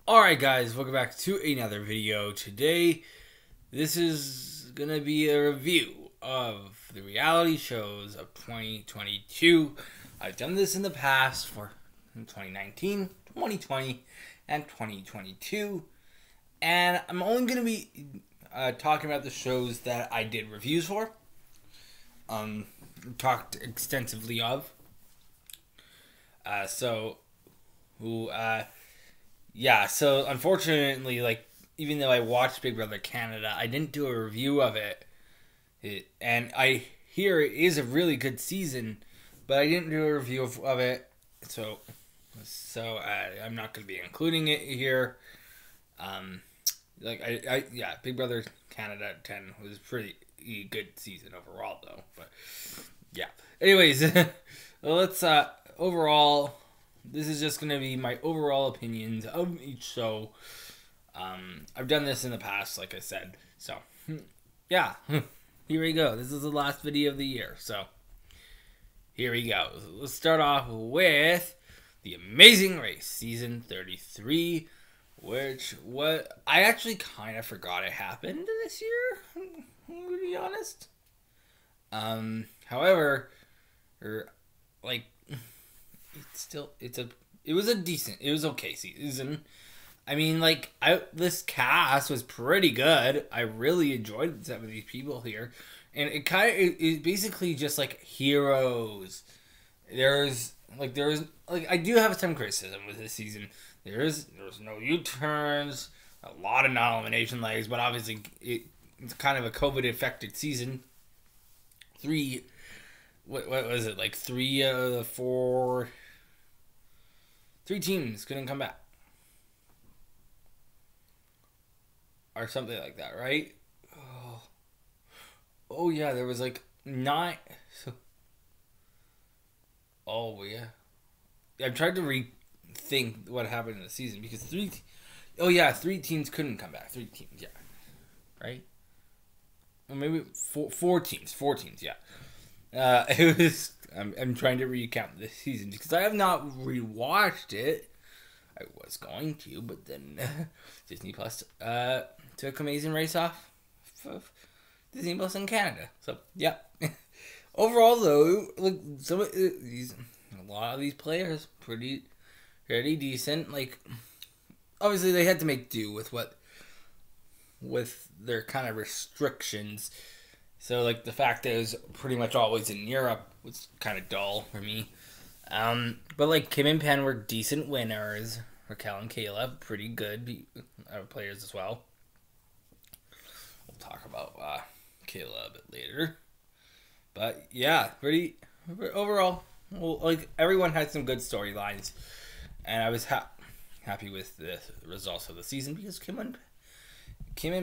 Alright guys, welcome back to another video. Today, this is gonna be a review of the reality shows of 2022. I've done this in the past for 2019, 2020, and 2022. And I'm only gonna be talking about the shows that I did reviews for. Talked extensively of. Yeah, so unfortunately, even though I watched Big Brother Canada, I didn't do a review of it. And I hear it is a really good season, but I didn't do a review of it, so I'm not going to be including it here. Big Brother Canada 10 was a pretty good season overall, though. But yeah, anyways, let's overall. This is just going to be my overall opinions of each show. I've done this in the past, like I said. So, yeah. Here we go. This is the last video of the year. So, here we go. Let's start off with The Amazing Race, Season 33. I actually kind of forgot it happened this year, to be honest. However, it was okay season. I mean, this cast was pretty good. I really enjoyed some of these people here, and it basically just like heroes. I do have some criticism with this season. There's no U-turns, a lot of non-elimination legs, but obviously it's kind of a COVID affected season. What was it, like 3 of the 4 3 teams couldn't come back or something like that, right? Oh yeah, there was like 9. Oh yeah, I'm trying to rethink what happened in the season because 3 teams couldn't come back. 3 teams, yeah, right? Or maybe 4 teams. 4 teams, yeah. It was. I'm trying to recount this season because I have not rewatched it. I was going to, but then Disney Plus took Amazing Race off of Disney Plus in Canada. So yeah. Overall, though, a lot of these players pretty decent. Obviously, they had to make do with their kind of restrictions. So, the fact that it was pretty much always in Europe was kind of dull for me. But, Kim and Penn were decent winners. Raquel and Kayla, pretty good players as well. We'll talk about Kayla a bit later. But, yeah, pretty overall. Well, everyone had some good storylines. And I was happy with the results of the season because Kim and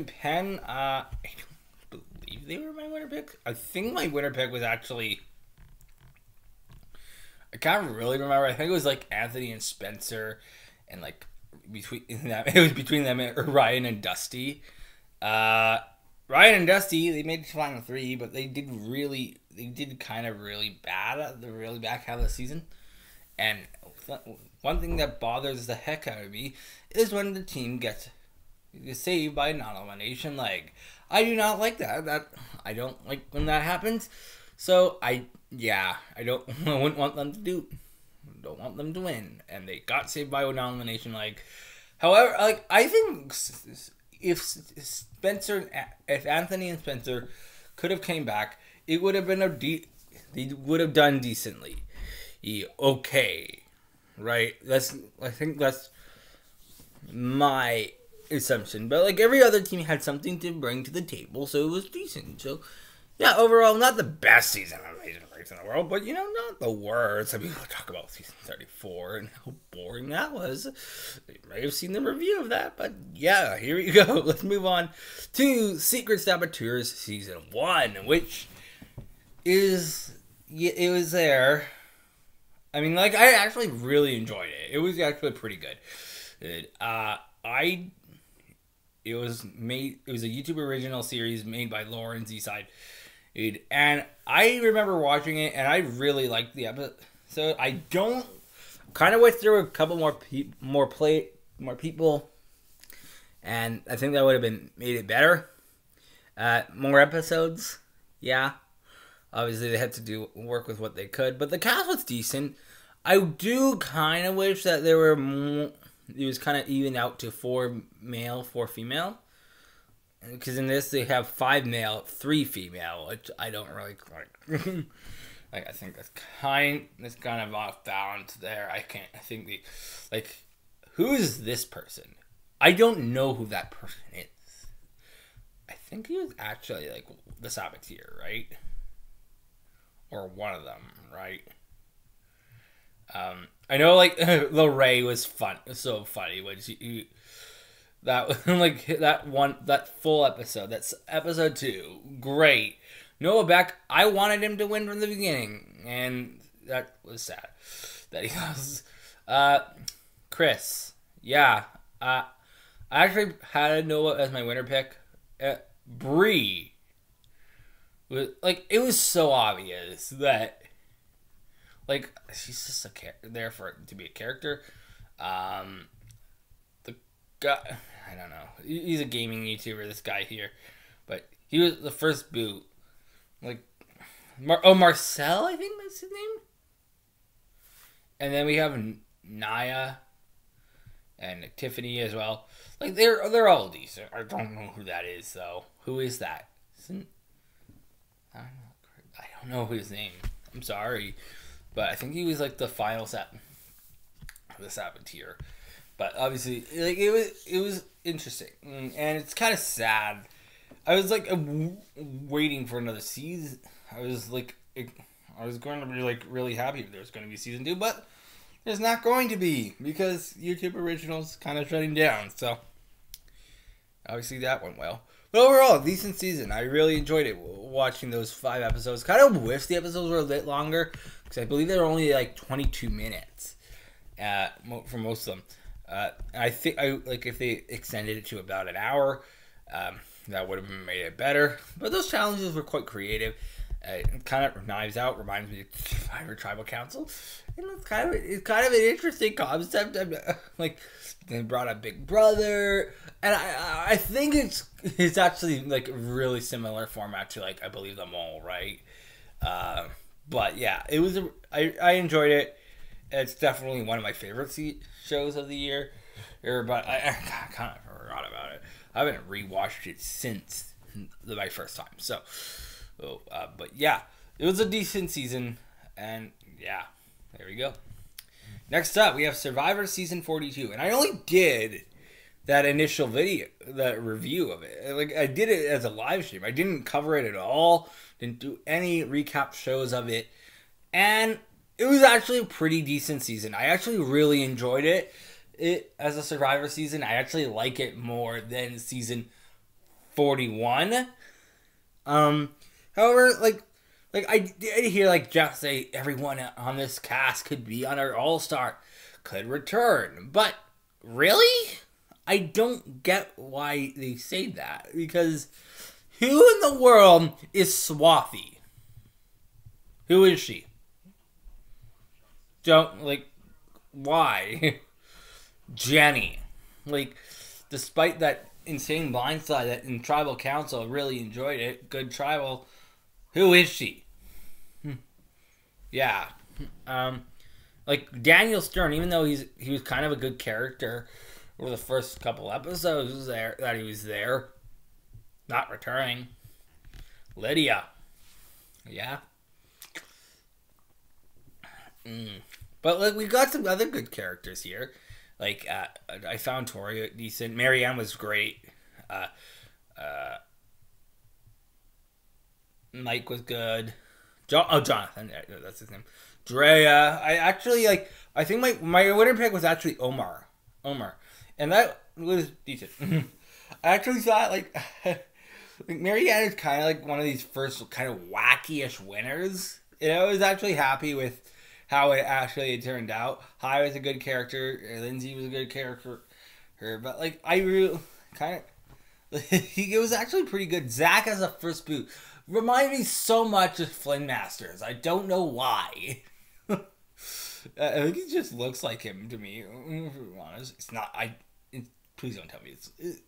Penn, I believe they were my winner pick. I think my winner pick was actually, I can't really remember. I think it was Anthony and Spencer, and between them, it was between them and Ryan and Dusty. Ryan and Dusty, they made the final 3, but they did kind of really bad at the really back half of the season. And one thing that bothers the heck out of me is when the team gets saved by a non-elimination leg. I do not like that. I don't like when that happens. So I wouldn't want them to don't want them to win, and they got saved by a non-elimination leg. However, I think if Anthony and Spencer could have came back, it would have been they would have done decently. Okay, right? I think that's my assumption, but every other team had something to bring to the table, so it was decent. So yeah, overall, not the best season of Amazing Race in the world, but not the worst. I mean, we'll talk about season 34 and how boring that was. You may have seen the review of that, but yeah, here we go. Let's move on to Secret Saboteurs season 1, which it was there. I mean, I actually really enjoyed it. It was actually pretty good. It was a YouTube original series made by Lauren Z-Side. And I remember watching it, and I really liked the episode. I kind of went through a couple more people and I think that would have been made it better. More episodes, yeah. Obviously, they had to do work with what they could, but the cast was decent. I do kind of wish that there were more. It was kind of even out to 4 male, 4 female. Because in this they have 5 male, 3 female, which I don't really like. Like I think that's kind of off balance there. I think who is this person? I don't know who that person is. I think he was actually like the Saboteur, right? Or one of them, right? I know like Lorray was fun, so funny when that like that full episode. That's episode 2. Great. Noah Beck, I wanted him to win from the beginning, and that was sad that he lost. Chris, yeah. I actually had Noah as my winner pick. Bree, like it was so obvious that like she's just there to be a character. The guy, I don't know. He's a gaming YouTuber. This guy here, but he was the first boot. Like, Marcel, I think that's his name. And then we have Naya and Tiffany as well. Like they're all decent. I don't know who that is though. Who is that? I don't know his name. I'm sorry, but I think he was like the final the Saboteur. But obviously, like it was interesting, and it's kind of sad. I was like waiting for another season. I was going to be like really happy if there's going to be season 2, but there's not going to be because YouTube Originals kind of shutting down. So obviously that went well. But overall, decent season. I really enjoyed it watching those 5 episodes. Kind of wish the episodes were a bit longer because I believe they were only like 22 minutes for most of them. I think if they extended it to about an hour. That would have made it better. But those challenges were quite creative. It kind of Knives Out reminds me of Survivor Tribal Council. And it's kind of an interesting concept. Like they brought a Big Brother, and I think it's actually like really similar format to like I believe The Mole, right? But yeah, it was I enjoyed it. It's definitely one of my favorite shows of the year. But I kind of forgot about it. I haven't rewatched it since my first time. So, but yeah, it was a decent season, and yeah, there we go. Next up, we have Survivor Season 42, and I only did that initial video, that review of it. Like I did it as a live stream. I didn't cover it at all. Didn't do any recap shows of it, and it was actually a pretty decent season. I actually really enjoyed it. It as a Survivor season, I actually like it more than season 41. However, like I did hear like Jeff say everyone on this cast could be on our All-Star, could return, but really, I don't get why they say that because who in the world is Swathi? Who is she? Don't like why? Jenny, like, despite that insane blindside that in Tribal Council, really enjoyed it. Good tribal. Who is she? Yeah, like Daniel Stern. Even though he was kind of a good character over the first couple episodes that he was there, not returning. Lydia, yeah. But like we got some other good characters here. Like, I found Tori decent. Marianne was great. Mike was good. Jonathan. That's his name. Drea. I think my winner pick was actually Omar. And that was decent. I actually thought, like Marianne is kind of like one of these first kind of wacky-ish winners. And I was actually happy with how it actually turned out. Hai was a good character. Lindsay was a good character. But like I really kind of, it was actually pretty good. Zach as a first boot reminded me so much of Flynn Masters. I don't know why. I think he just looks like him to me. To be honest, it's not. Please don't tell me it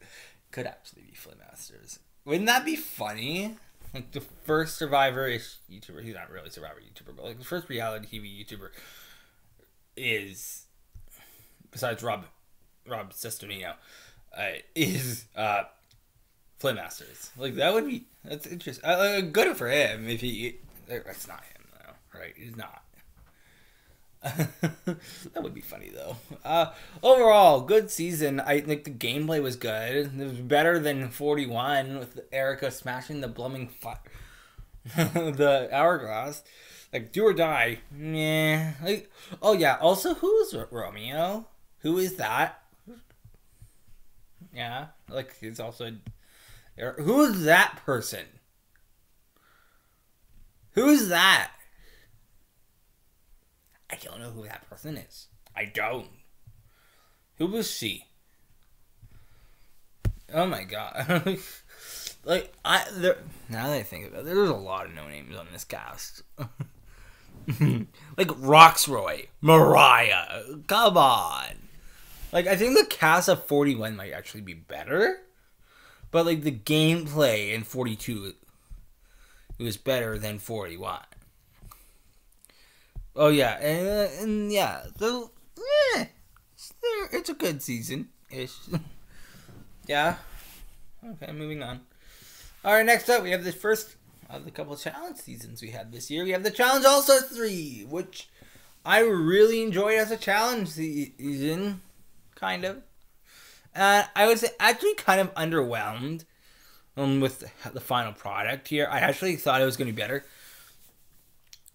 could actually be Flint Masters. Wouldn't that be funny? Like the first Survivor-ish YouTuber. He's not really a Survivor YouTuber, but like the first reality TV YouTuber is, besides Rob Sesternino, is Flint Masters. Like that's interesting. Good for him if he. That's not him though, right? He's not. That would be funny though. Overall, good season. I think the gameplay was good. It was better than 41 with Erica smashing the blooming the hourglass. Like do or die. Yeah. Like, oh yeah. Also, who's Romeo? Who is that? Yeah. Like he's also. Who's that person? Who's that? I don't know who that person is. I don't. Who was she? Oh my god. Now that I think about it, there's a lot of no names on this cast. Like Roxroy, Mariah. Come on. Like I think the cast of 41 might actually be better. But like the gameplay in 42 it was better than 41. Oh yeah, and yeah, so it's a good season-ish. Yeah. Okay, moving on. All right, next up we have the first of the couple of challenge seasons we had this year. We have the Challenge All-Star 3, which I really enjoyed as a challenge season, kind of. I was actually kind of underwhelmed with the final product here. I actually thought it was going to be better.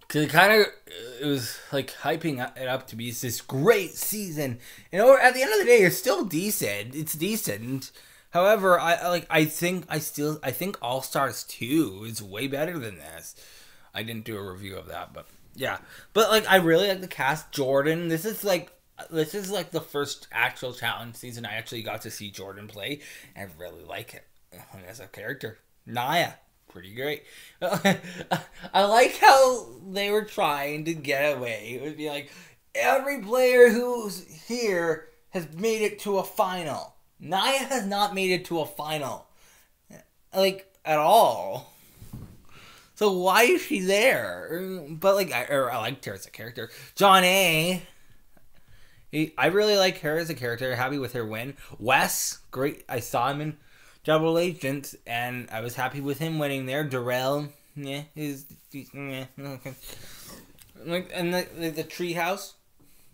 Cause it was like hyping it up to be this great season, and at the end of the day, it's still decent. It's decent. However, I think All Stars 2 is way better than this. I didn't do a review of that, but yeah. But like, I really like the cast. Jordan. This is like the first actual challenge season I actually got to see Jordan play. I really like it as a character. Naya. Pretty great. I like how they were trying to get away. It would be like, every player who's here has made it to a final. Naya has not made it to a final. Like, at all. So why is she there? But like, I liked her as a character. John A. I really like her as a character. Happy with her win. Wes, great. I saw him in Double Agent, and I was happy with him winning there. Darrell, yeah, okay. Like, and the Treehouse,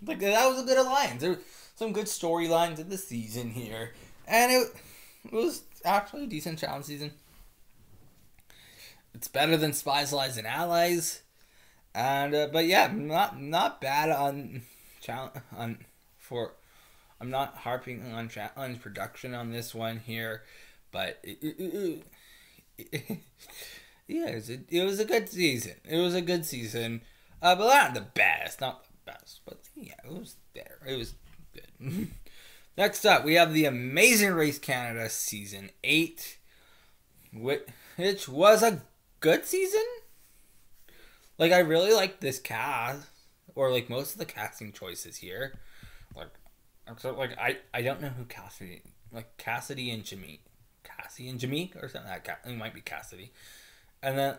like that was a good alliance. There were some good storylines in the season here, and it was actually a decent challenge season. It's better than Spies, Lies, and Allies, and but yeah, not bad on I'm not harping on challenge production on this one here. But yeah, it was a good season. It was a good season, but not the best, But yeah, it was there. It was good. Next up, we have the Amazing Race Canada Season 8, which was a good season. Like I really liked this cast, or like most of the casting choices here. I don't know who Cassidy and Jameek. Cassie and Jameek or something like that. It might be Cassidy. And then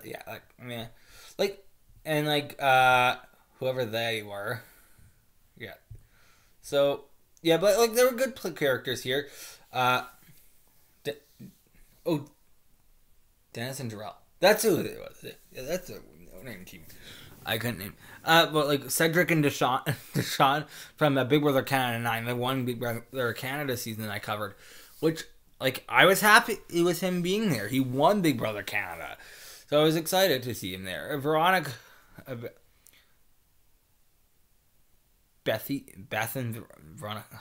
whoever they were. Yeah. So yeah, but like there were good characters here. Dennis and Darrell. That's who it was. Yeah, that's a name team. I couldn't name. But like Cedric and Deshaun from Big Brother Canada 9, the one Big Brother Canada season I covered, which. Like, I was happy it was him being there. He won Big Brother Canada. So I was excited to see him there. Veronica... Beth and Veronica...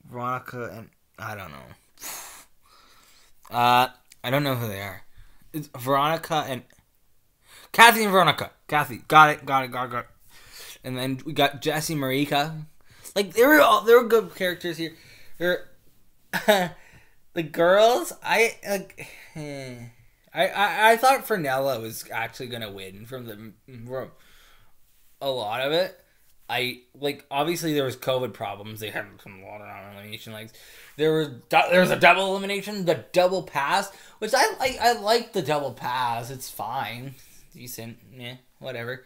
Veronica and... I don't know. I don't know who they are. It's Veronica and... Kathy and Veronica. Kathy. Got it. And then we got Jesse Marika. Like they were good characters here. The girls, I thought Fernella was actually gonna win from a lot of it, obviously there was COVID problems. They had some water on elimination legs. There was a double elimination, the double pass, which I like the double pass. It's fine, decent, yeah, whatever.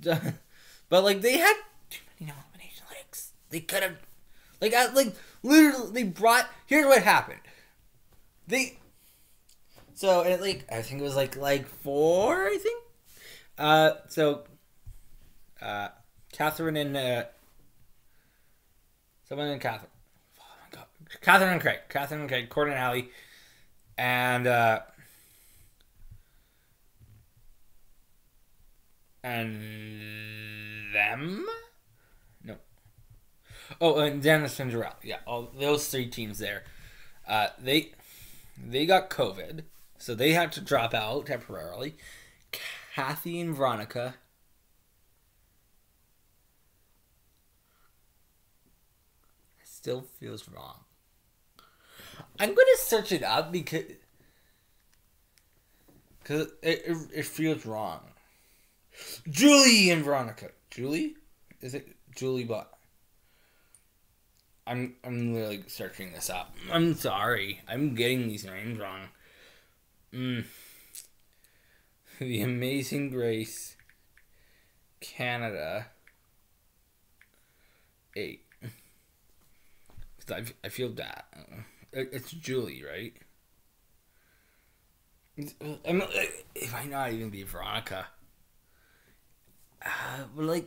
But like they had too many elimination legs. They could have literally they brought. Here's what happened. I think it was like 4. I think. Catherine and someone and Catherine. Oh my god, Catherine and Craig, Court and Allie, and them. No. Oh, and Dennis and Jarrell. Yeah, all those 3 teams there. They got COVID, so they had to drop out temporarily. Kathy and Veronica. Still feels wrong. I'm gonna search it up because it feels wrong. Julie and Veronica. Julie? Is it Julie Bot? I'm literally searching this up. I'm sorry. I'm getting these names wrong. The Amazing Grace Canada 8. I feel that. It's Julie, right? It might not even be Veronica. But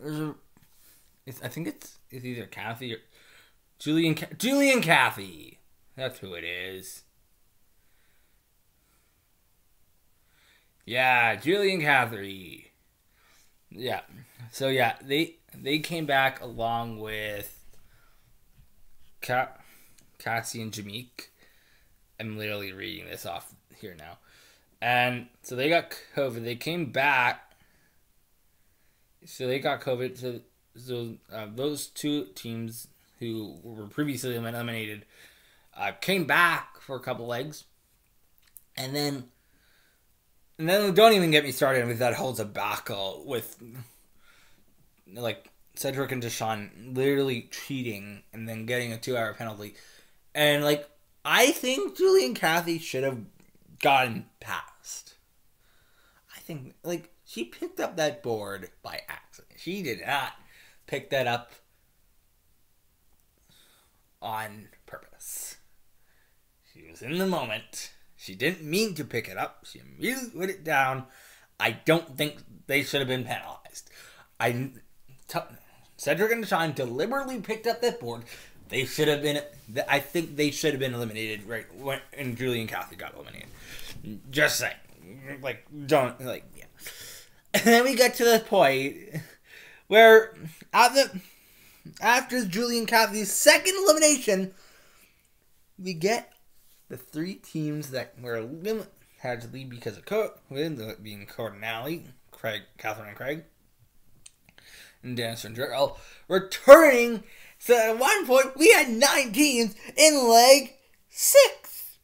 I think it's either Kathy or Julie and Kathy. That's who it is. Yeah, Julie and Kathy. Yeah. So yeah, they came back along with Cassie and Jameek. I'm literally reading this off here now. And so they got COVID. They came back. So they got COVID. So those 2 teams who were previously eliminated came back for a couple legs. And then don't even get me started with that whole debacle with Cedric and Deshaun literally cheating and then getting a 2-hour penalty. And I think Julie and Kathy should have gotten past. I think she picked up that board by accident. She did not pick that up on purpose. She was in the moment. She didn't mean to pick it up. She immediately put it down. I don't think they should have been penalized. Cedric and Deshaun deliberately picked up that board. They should have been. I think they should have been eliminated right when Julie and Kathy got eliminated. Just saying. Yeah. And then we get to the point where after Julie and Kathy's second elimination, we get the 3 teams that were had to leave because of COVID, being Court and Allie, Catherine and Craig, and Dennis and Jarrell, returning. So at one point, we had 9 teams in leg 6.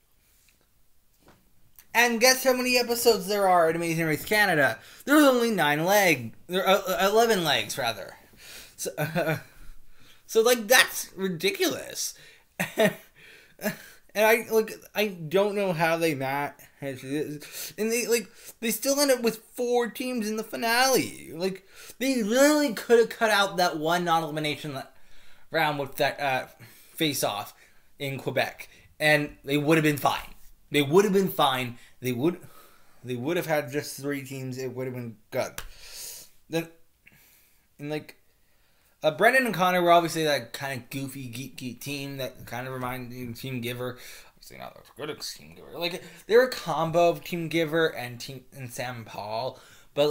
And guess how many episodes there are in Amazing Race Canada? There's only 11 legs, rather. So that's ridiculous. And I don't know how they managed this. And they still end up with 4 teams in the finale. They literally could have cut out that one non-elimination round with that face-off in Quebec, and they would have been fine. They would have been fine. They would have had just 3 teams. It would have been good. Then, and Brendan and Connor were obviously that kind of goofy, geeky team that kind of reminded Team Giver. Obviously not as good as Team Giver. They're a combo of Team Giver and Sam and Paul, but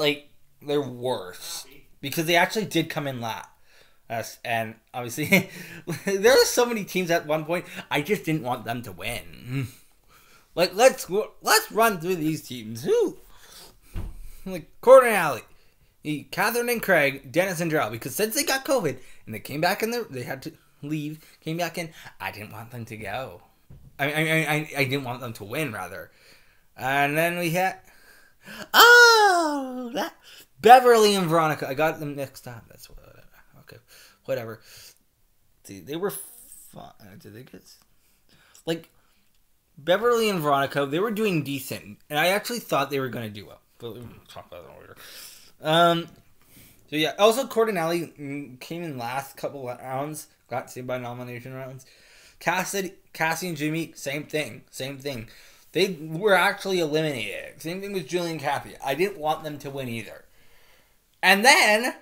they're worse because they actually did come in last. And obviously, there are so many teams at one point. I just didn't want them to win. Let's run through these teams. Who? Court and Allie, Catherine and Craig, Dennis and Jarrell. Because since they got COVID and they came back they had to leave. Came back in. I didn't want them to go. I didn't want them to win, rather. And then we had Beverly and Veronica. I got them mixed up. That's what Okay, whatever. See, they were fun. Did they get like Beverly and Veronica? They were doing decent, and I actually thought they were going to do well. But we'll talk about that later. So yeah, also Cordonelli came in last couple of rounds, got saved by nomination rounds. Cassie and Jimmy, same thing. They were actually eliminated. Same thing with Julian Cappy. I didn't want them to win either. And then,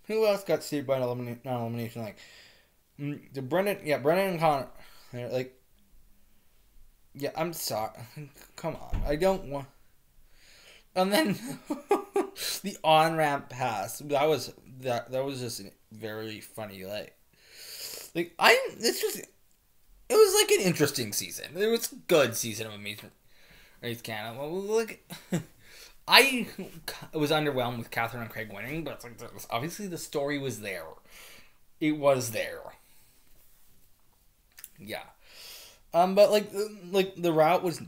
who else got saved by non-elimination? Like, Brendan and Connor. They're like, yeah, I'm sorry. Come on, I don't want. And then the on-ramp pass. That was just very funny. It was like an interesting season. It was a good season of Amazing Race Canada. Well, I was underwhelmed with Catherine and Craig winning, but obviously the story was there. It was there. Yeah. But the route was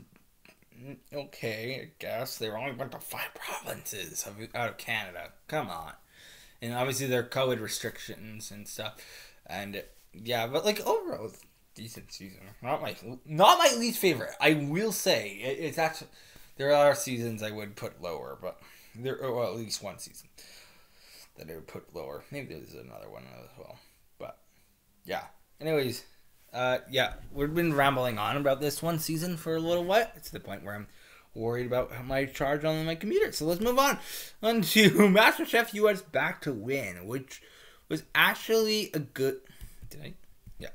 okay, I guess. They only went to 5 provinces out of Canada. Come on. And obviously there are COVID restrictions and stuff. And yeah, but overall it's a decent season. Not my least favorite. I will say it's actually, there are seasons I would put lower, but at least one season that I would put lower. Maybe there's another one as well. But yeah. Anyways, we've been rambling on about this one season for a little while. It's the point where I'm worried about my charge on my computer. So let's move on to MasterChef US Back to Win, which was actually a good. Did I? Yeah.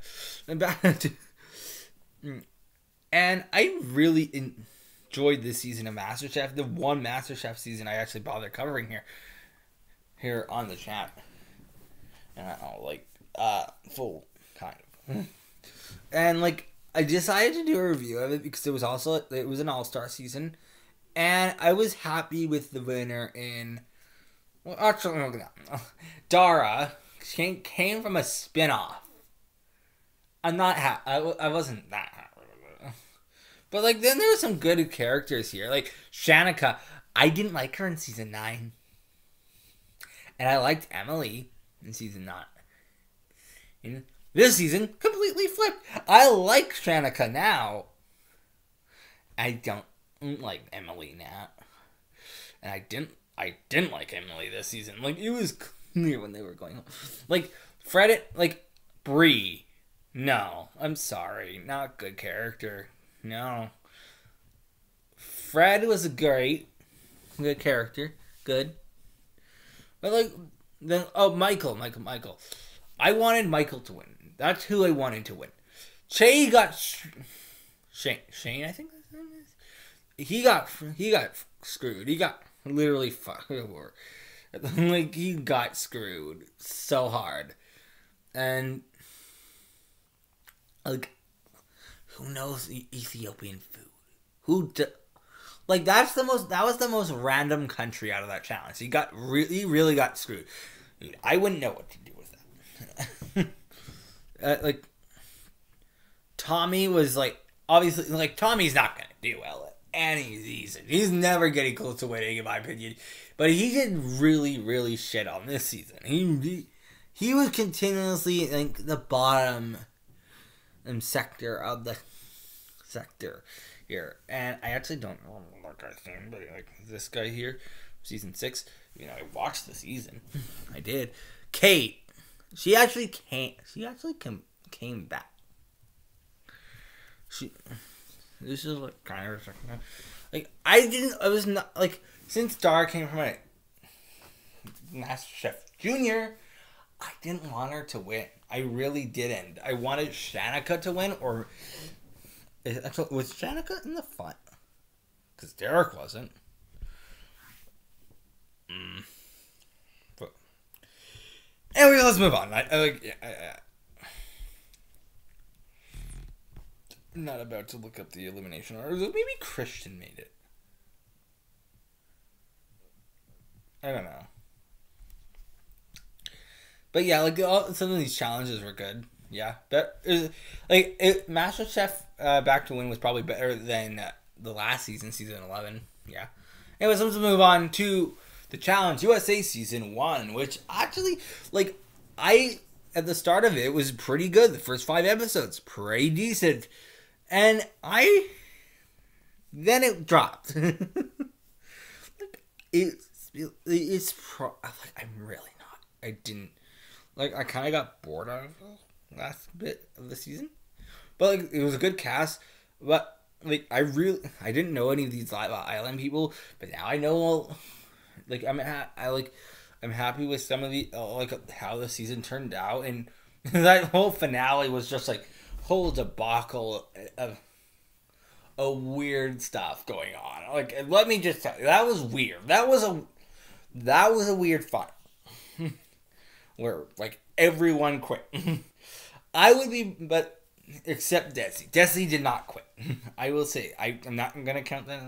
And I really enjoyed this season of MasterChef. The one MasterChef season I actually bothered covering here on the chat, and full kind of. And I decided to do a review of it because it was an all-star season, and I was happy with the winner in. Well, actually, Dara came from a spin-off. I'm not happy. I wasn't that happy with it, but then there were some good characters here, like Shanika. I didn't like her in season 9, and I liked Emily in season 9. In this season, completely flipped. I like Shanika now. I don't like Emily now. And I didn't like Emily this season. It was clear when they were going home. Fred, Bree. No, I'm sorry. Not a good character. No. Fred was a good character. Good. But Michael. I wanted Michael to win. That's who I wanted to win. Shane, I think his name is. He got screwed. He got literally fucked over. He got screwed so hard. And who knows Ethiopian food? That was the most random country out of that challenge. He really got screwed. Dude, I wouldn't know what to do with that. Tommy was obviously Tommy's not gonna do well at any season. He's never getting close to winning, in my opinion. But he did really shit on this season. He was continuously the bottom sector of the sector here, and I actually don't know what guy's name, but this guy here, season 6. I watched the season. I did. Kate. She actually came back. This is kind of I was not since Dara came from a MasterChef Junior, I didn't want her to win. I really didn't. I wanted Shanika to win, or was Shanika in the fun? Because Derek wasn't. But anyway, let's move on. I'm not about to look up the elimination order. Maybe Christian made it. I don't know. But yeah, some of these challenges were good. Yeah, but MasterChef Back to Win was probably better than the last season 11. Yeah. Anyways, let's move on to the Challenge USA season 1, which actually at the start of it was pretty good. The first 5 episodes, pretty decent, and then it dropped. I'm really not. I didn't like. I kind of got bored out of the last bit of the season, but like it was a good cast. But like I didn't know any of these Live Island people, but now I know. Like I'm happy with some of the like how the season turned out, and that whole finale was just like whole debacle of weird stuff going on. Like let me just tell you, that was weird. That was a weird fight where like everyone quit. I would be, but except Desi. Desi did not quit. I will say I'm not gonna count that.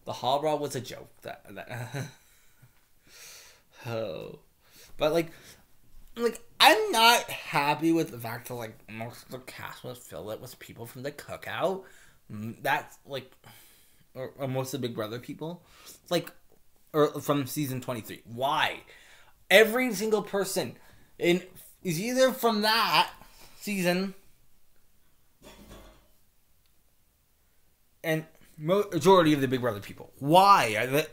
The Hall Brawl was a joke. Oh, but like I'm not happy with the fact that like most of the cast was filled with people from the Cookout. That's like, or most of the Big Brother people, like, or from season 23. Why? Every single person is either from that season and majority of the Big Brother people. Why are they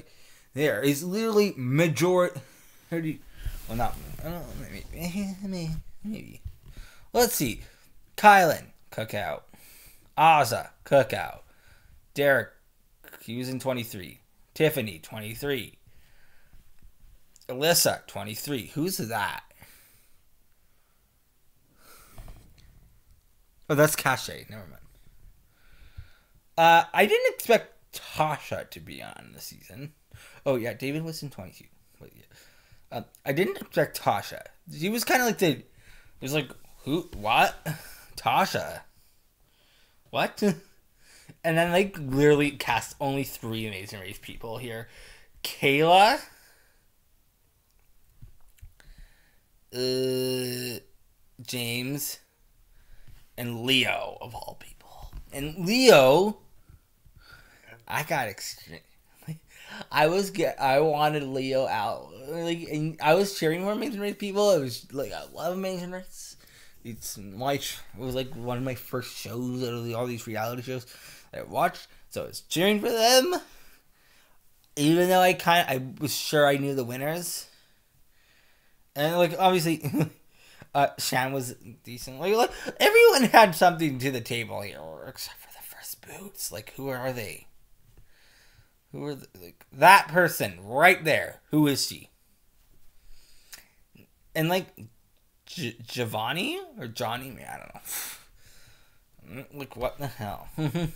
there? Is literally majority. Well, not. I don't know. Maybe. Let's see. Kylan, Cookout. Azah, Cookout. Derek, he was in 23. Tiffany, 23. Alyssa, 23. Who's that? Oh, that's Cache. Never mind. I didn't expect Tasha to be on the season. Oh, yeah, David was in 22. But yeah. I didn't expect Tasha. She was kind of like it was like, who? What? Tasha? What? And then, like, literally cast only 3 Amazing Race people here. Kayla? James? And Leo, of all people. And Leo, I got extreme. I wanted Leo out. Like, and I was cheering for Amazing Race people. I was like, I love Amazing Race. It was like one of my first shows out of all these reality shows that I watched. So I was cheering for them, even though I was sure I knew the winners. And like obviously, Shan was decent. Like everyone had something to the table here, except for the first boots. Like who are they? Who are like that person right there? Who is she? And like Giovanni or Johnny? I don't know. Like what the hell? But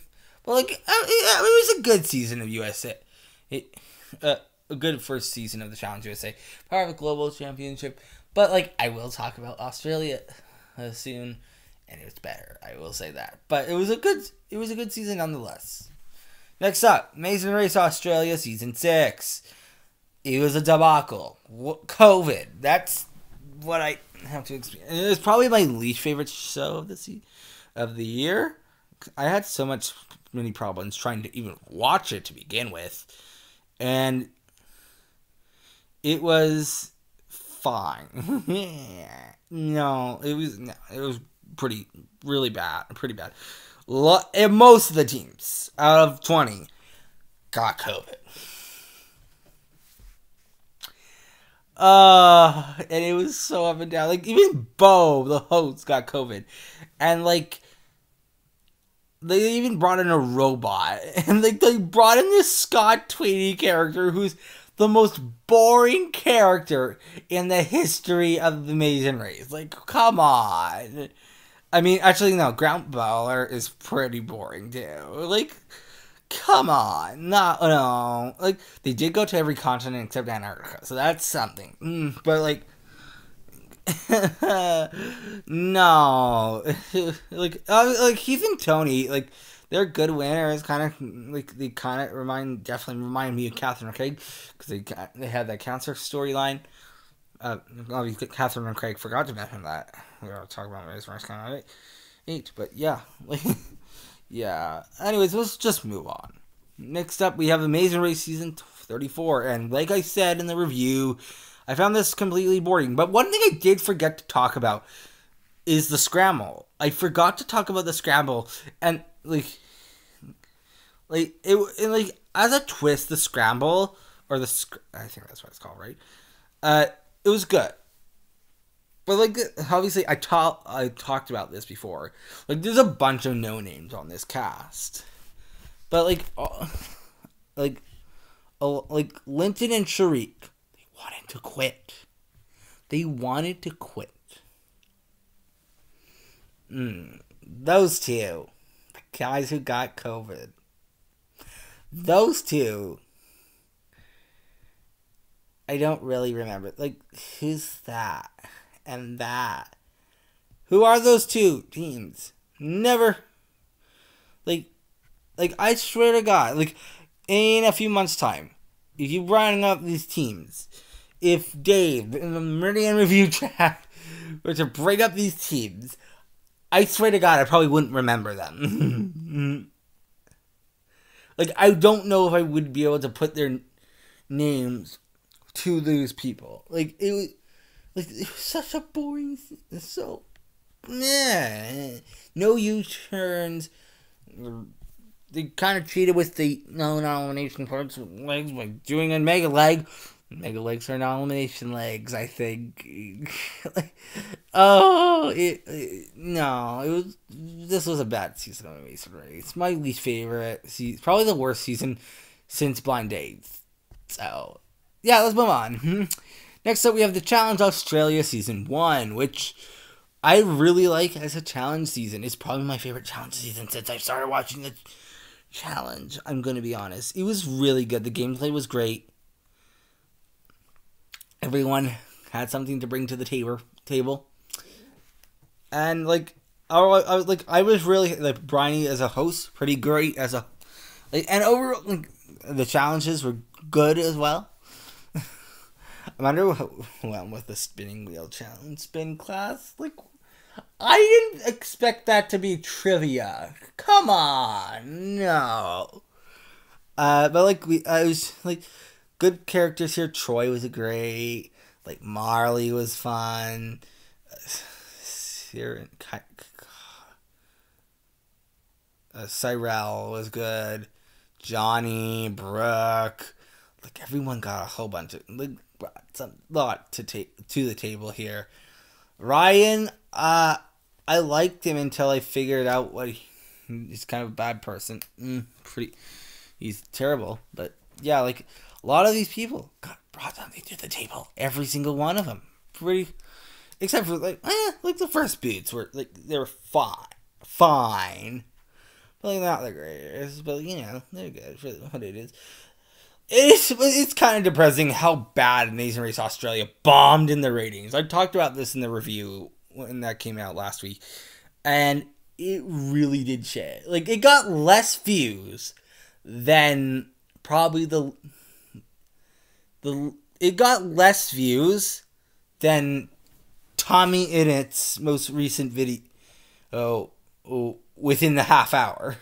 like it was a good season of USA. A good first season of the Challenge USA, part of the Global Championship. But like I will talk about Australia soon, and it's better. I will say that. But it was a good season nonetheless. Next up, Amazing Race Australia Season 6. It was a debacle. COVID. That's what I have to experience. It was probably my least favorite show of the year. I had many problems trying to even watch it to begin with. And it was fine. It was pretty bad. And most of the teams out of 20 got COVID. And it was so up and down. Like even Bo, the host, got COVID, and like they even brought in a robot, and like they brought in this Scott Tweedy character who's the most boring character in the history of the Amazing Race. Like, come on. I mean, actually, no, Grant Bowler is pretty boring, too. Like, come on. No. Like, they did go to every continent except Antarctica, so that's something. But, like, no. like, Heath and Tony, like, they're good winners. They definitely remind me of Catherine and Craig, because they had that cancer storyline. Obviously, Catherine and Craig forgot to mention that. We were talking about Race kind of 8, but yeah. Yeah. Anyways, let's just move on. Next up, we have Amazing Race Season 34, and like I said in the review, I found this completely boring. But one thing I did forget to talk about is the scramble. I forgot to talk about the scramble, and like as a twist, the scramble or I think that's what it's called, right? It was good. But like obviously, I talked about this before. Like, there's a bunch of no names on this cast, but like Linton and Sharik, they wanted to quit. They wanted to quit. Those two, the guys who got COVID. Those two, I don't really remember. Like, who's that? And that. Who are those two teams? Never. Like I swear to God, like, in a few months' time, if you bring up these teams, if Dave in the Meridian Review chat were to bring up these teams, I swear to God, I probably wouldn't remember them. Like, I don't know if I would be able to put their names to those people. Like, it was such a boring, so, no U-turns. They kind of cheated with the no elimination parts with legs by doing a mega leg. Mega legs are not elimination legs, I think. This was a bad season of Amazing Race. It's my least favorite season, probably the worst season since Blind Dates. So, yeah, let's move on. Next up, we have the Challenge Australia Season 1, which I really like as a challenge season. It's probably my favorite challenge season since I started watching the challenge. I'm going to be honest. It was really good. The gameplay was great. Everyone had something to bring to the table. And, I was really, Bryony as a host, pretty great as a, and overall, the challenges were good as well. I wonder who went with the spinning wheel challenge spin class. I didn't expect that to be trivia. Come on, no. But I was good characters here. Troy was great. Marley was fun. Cyrell was good. Johnny, Brooke. Everyone got a whole bunch of it's a lot to take to the table here. Ryan, I liked him until I figured out he's kind of a bad person. He's terrible. But yeah, a lot of these people got brought something to the table. Every single one of them, except for the first boots were they were fine, but not the greatest. But they're good for what it is. It's kind of depressing how bad Amazing Race Australia bombed in the ratings. I talked about this in the review when that came out last week, and it really did shit. It got less views than probably it got less views than Tommy Innett's most recent video. Within the half hour.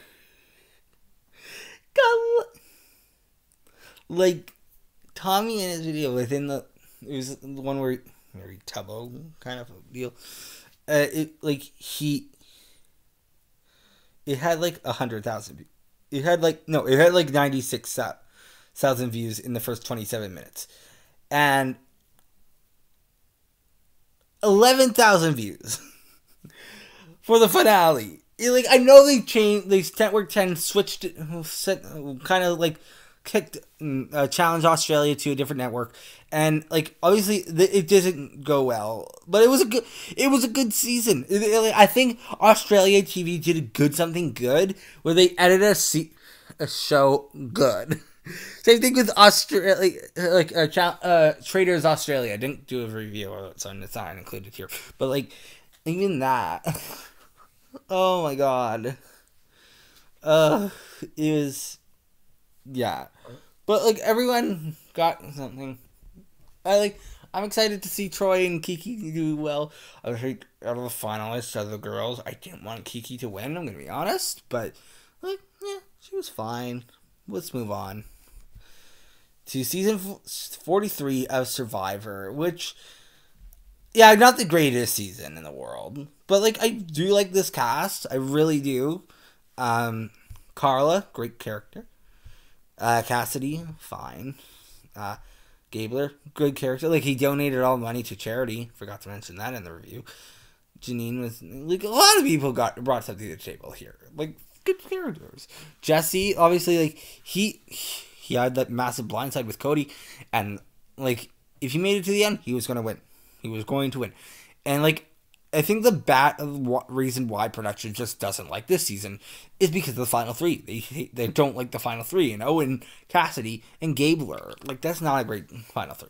Tommy in his video it was the one where very Tubbo kind of a deal. It had 100,000. It had 96,000 views in the first 27 minutes, and 11,000 views for the finale. I know they changed. Network 10 switched it, kicked Challenge Australia to a different network, and obviously it didn't go well, but it was a good season. I think Australia TV did something good where they edited a show good. Same thing with Australia, Traders Australia. I didn't do a review, so it's not included here, but even that. Oh my god. It was. Yeah. But everyone got something. I'm excited to see Troy and Kiki do well. I think out of the finalists, out of the girls, I didn't want Kiki to win, I'm gonna be honest. But yeah, she was fine. Let's move on. to season 43 of Survivor, which, yeah, not the greatest season in the world, but like I do like this cast, I really do. Carla, great character. Cassidy, fine. Gabler, good character. Like, he donated all the money to charity. Forgot to mention that in the review. Janine was, like, a lot of people brought something to the table here. Like, good characters. Jesse, obviously, like, he had that massive blindside with Cody, and, like, if he made it to the end, he was going to win. He was going to win. And, like, I think the reason why production just doesn't like this season is because of the final three. They don't like the final three. And Owen, Cassidy, and Gabler. Like, that's not a great final three.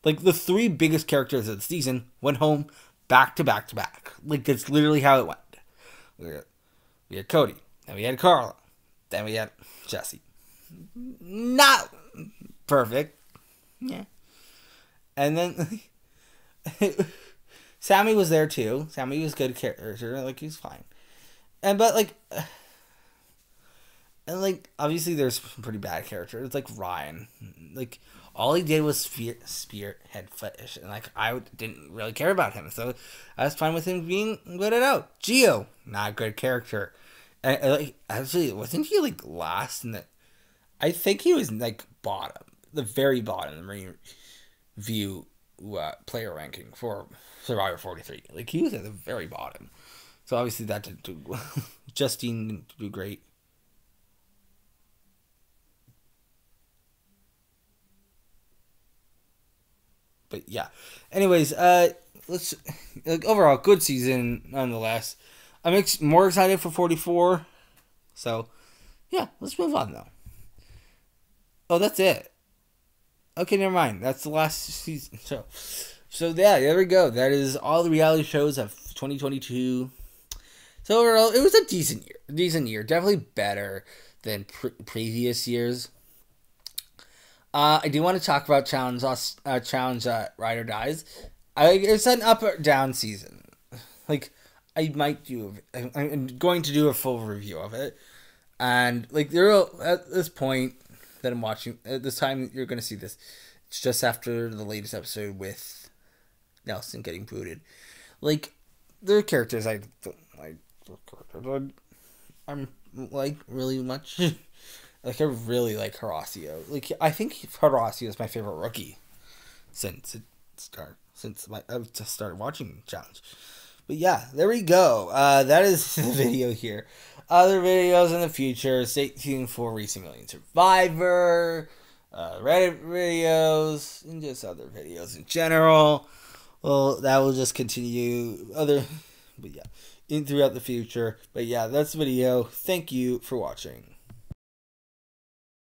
Like, the three biggest characters of the season went home back to back to back. Like, that's literally how it went. We had Cody. Then we had Carla. Then we had Jesse. Not perfect. Yeah. And then Sammy was there too. Sammy was good character. Like, he was fine. But obviously there's some pretty bad characters. Like Ryan. Like, all he did was spearhead fetish. And, like, I didn't really care about him. So I was fine with him being voted out. Gio, not a good character. And, like, actually, wasn't he, like, last in the... I think he was, like, bottom. The very bottom. The review player ranking for Survivor 43. Like, he was at the very bottom. So obviously that didn't do well. Justine didn't do great. But yeah. Anyways, let's, like, overall good season nonetheless. I'm more excited for 44. So yeah, let's move on though. Oh, that's it. Okay, never mind. That's the last season. So yeah, there we go. That is all the reality shows of 2022. So overall, it was a decent year. Definitely better than previous years. I do want to talk about Challenge Ride or Dies. It's an up or down season. Like, I'm going to do a full review of it. And, like, at this point that I'm watching, at this time you're going to see this, it's just after the latest episode with Nelson getting booted. Like, there are characters I I'm like really much. Like, I really like Horacio. Like, I think Horacio is my favorite rookie since I've just started watching Challenge. But yeah, there we go. That is the video here. Other videos in the future. Stay tuned for Racing Million Survivor, Reddit videos, and just other videos in general. Well, that will just continue but yeah, throughout the future. But yeah, that's the video. Thank you for watching.